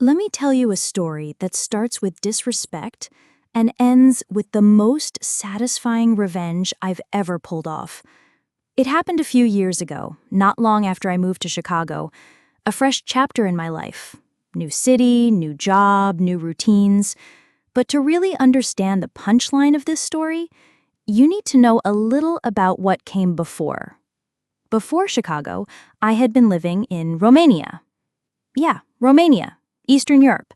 Let me tell you a story that starts with disrespect and ends with the most satisfying revenge I've ever pulled off. It happened a few years ago, not long after I moved to Chicago, a fresh chapter in my life. New city, new job, new routines. But to really understand the punchline of this story, you need to know a little about what came before. Before Chicago, I had been living in Romania. Yeah, Romania, Eastern Europe.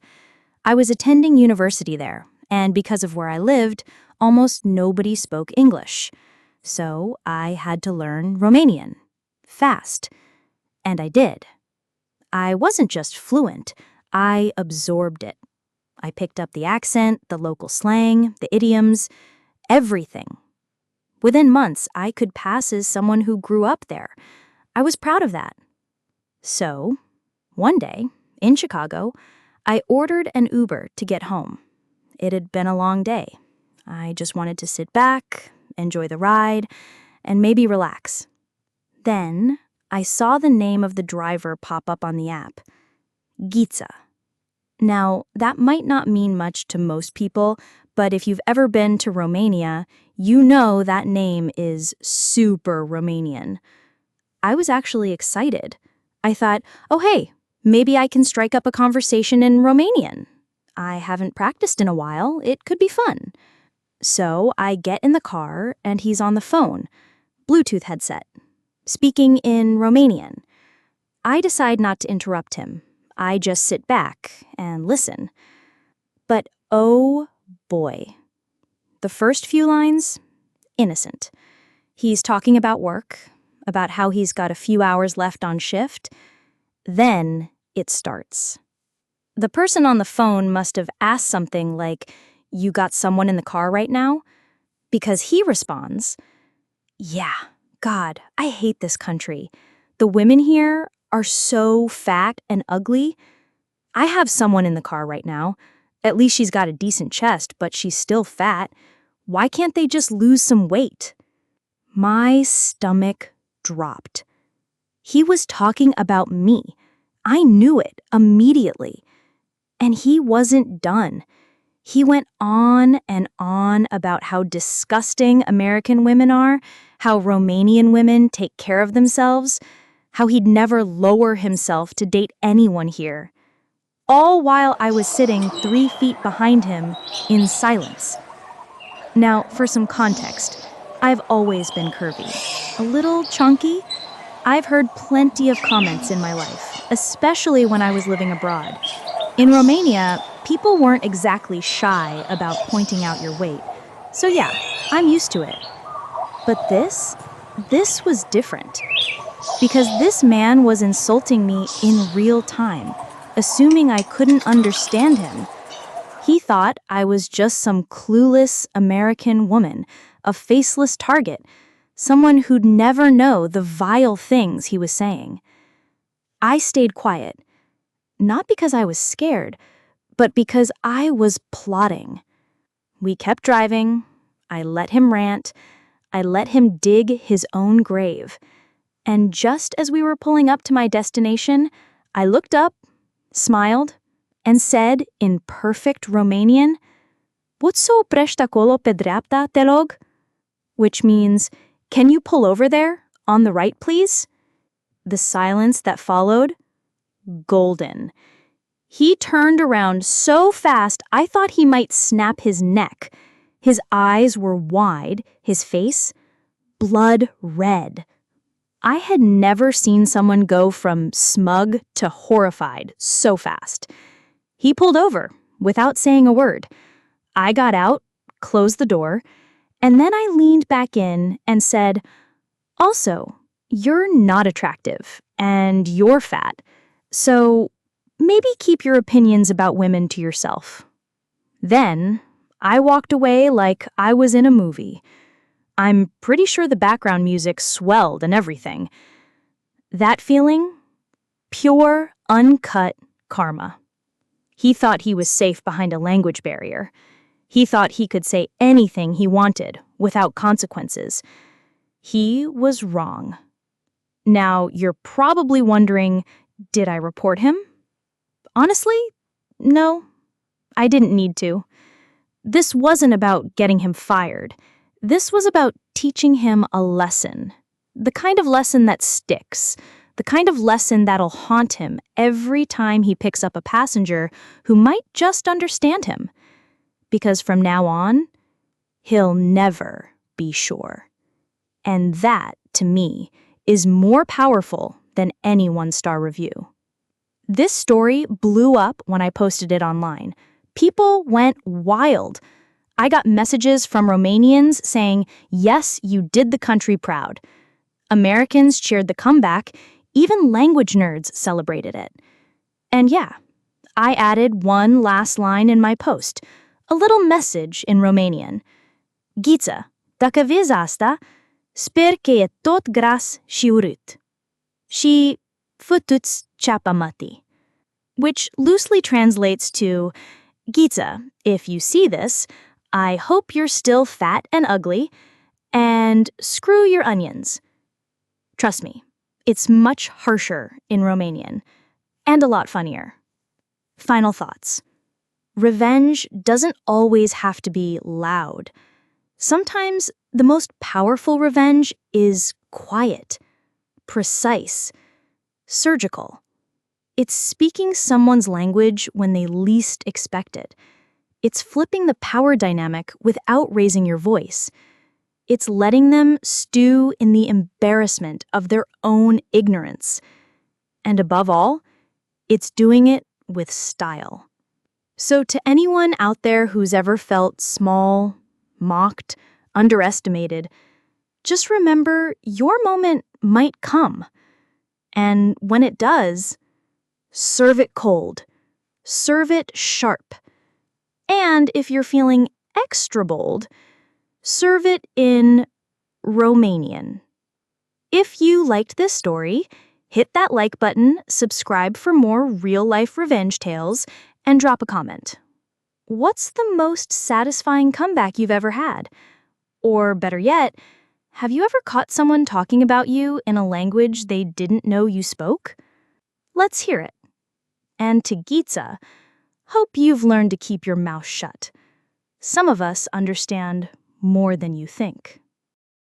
I was attending university there, and because of where I lived, almost nobody spoke English. So I had to learn Romanian. Fast. And I did. I wasn't just fluent, I absorbed it. I picked up the accent, the local slang, the idioms, everything. Within months, I could pass as someone who grew up there. I was proud of that. So, one day, in Chicago, I ordered an Uber to get home. It had been a long day. I just wanted to sit back, enjoy the ride, and maybe relax. Then, I saw the name of the driver pop up on the app. Giza. Now, that might not mean much to most people, but if you've ever been to Romania, you know that name is super Romanian. I was actually excited. I thought, oh hey, maybe I can strike up a conversation in Romanian. I haven't practiced in a while, it could be fun. So I get in the car and he's on the phone, Bluetooth headset, speaking in Romanian. I decide not to interrupt him. I just sit back and listen. But oh boy. The first few lines, innocent. He's talking about work, about how he's got a few hours left on shift. Then it starts. The person on the phone must have asked something like, "You got someone in the car right now?" Because he responds, "Yeah, God, I hate this country. The women here are so fat and ugly. I have someone in the car right now. At least she's got a decent chest, but she's still fat. Why can't they just lose some weight?" My stomach dropped. He was talking about me. I knew it immediately. And he wasn't done. He went on and on about how disgusting American women are, how Romanian women take care of themselves, how he'd never lower himself to date anyone here. All while I was sitting 3 feet behind him in silence. Now, for some context, I've always been curvy. A little chunky. I've heard plenty of comments in my life, especially when I was living abroad. In Romania, people weren't exactly shy about pointing out your weight. So yeah, I'm used to it. But this was different. Because this man was insulting me in real time, assuming I couldn't understand him. He thought I was just some clueless American woman, a faceless target, someone who'd never know the vile things he was saying. I stayed quiet, not because I was scared, but because I was plotting. We kept driving. I let him rant. I let him dig his own grave. And just as we were pulling up to my destination, I looked up, smiled, and said in perfect Romanian, "Poți să oprești acolo pe dreapta, te rog?" Which means, "Can you pull over there, on the right, please?" The silence that followed, golden. He turned around so fast I thought he might snap his neck. His eyes were wide, his face, blood red. I had never seen someone go from smug to horrified so fast. He pulled over, without saying a word. I got out, closed the door, and then I leaned back in and said, "Also, you're not attractive, and you're fat, so maybe keep your opinions about women to yourself." Then, I walked away like I was in a movie. I'm pretty sure the background music swelled and everything. That feeling? Pure, uncut karma. He thought he was safe behind a language barrier. He thought he could say anything he wanted without consequences. He was wrong. Now, you're probably wondering, did I report him? Honestly, No, I didn't need to. This wasn't about getting him fired. This was about teaching him a lesson. The kind of lesson that sticks. The kind of lesson that'll haunt him every time he picks up a passenger who might just understand him. Because from now on, he'll never be sure. And that, to me, is more powerful than any one-star review. This story blew up when I posted it online. People went wild. I got messages from Romanians saying, "Yes, you did the country proud." Americans cheered the comeback. Even language nerds celebrated it. And yeah, I added one last line in my post, a little message in Romanian. Ghiță, dacă vezi asta, sper că e tot gras și urât. Și fătuți ceapa mătii. Which loosely translates to, Ghiță, if you see this, I hope you're still fat and ugly, and screw your onions. Trust me, it's much harsher in Romanian, and a lot funnier. Final thoughts. Revenge doesn't always have to be loud. Sometimes the most powerful revenge is quiet, precise, surgical. It's speaking someone's language when they least expect it. It's flipping the power dynamic without raising your voice. It's letting them stew in the embarrassment of their own ignorance. And above all, it's doing it with style. So to anyone out there who's ever felt small, mocked, underestimated, just remember your moment might come. And when it does, serve it cold. Serve it sharp. And if you're feeling extra bold, serve it in Romanian. If you liked this story, hit that like button, subscribe for more real-life revenge tales, and drop a comment. What's the most satisfying comeback you've ever had? Or better yet, have you ever caught someone talking about you in a language they didn't know you spoke? Let's hear it. And to Ghiță, hope you've learned to keep your mouth shut. Some of us understand more than you think.